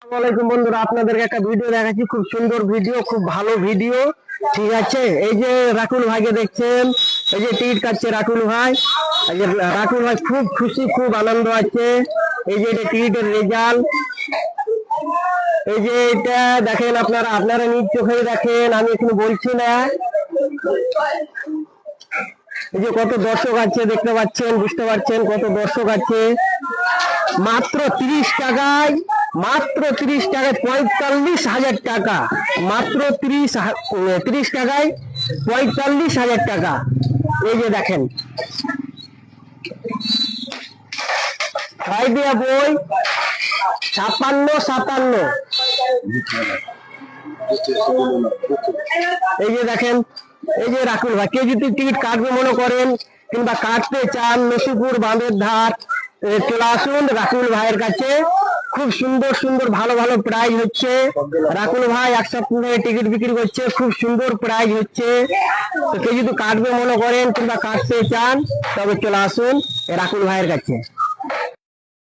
আসসালামাইকুম বন্ধুরা, আপনাদেরকে একটা ভিডিও দেখাচ্ছি। খুব সুন্দর ভিডিও, খুব ভালো ভিডিও। ঠিক আছে, এই যে রাকুল ভাইকে দেখছেন, এই যে টিকিট কাটছে রাকুল ভাই। এই যে রাকুল ভাই খুব খুশি, খুব আনন্দ আছে। এই যে এটা টিকিটের রেজাল্ট। এই যে এটা দেখেন, আপনারা নিজ চোখে দেখেন, আমি এখানে বলছি না। এই যে কত দর্শক আছে দেখতে পাচ্ছেন, বুঝতে পারছেন কত দর্শক আছে। মাত্র 30 টাকায়, মাত্র 30 টাকায় 45,000 টাকা। মাত্র 30 টাকায় 45,000 টাকা। এই যে দেখেন, ছয় দিয়া বই 56-57। এই যে দেখেন, এই যে রাকুল ভাই, কে যদি টিকিট কাটবে মনে করেন কিংবা কাটতে চান, নসিপুর বাঁধের ধার চলে আসুন রাকুল ভাইয়ের কাছে। খুব সুন্দর সুন্দর ভালো ভালো প্রাইজ হচ্ছে। রাকুল ভাই এক সপ্তাহ ধরে টিকিট বিক্রি করছে, খুব সুন্দর প্রাইজ হচ্ছে। তো কে যদি কাটবে মনে করেন কিংবা কাটতে চান, তবে চলে আসুন রাকুল ভাইয়ের কাছে।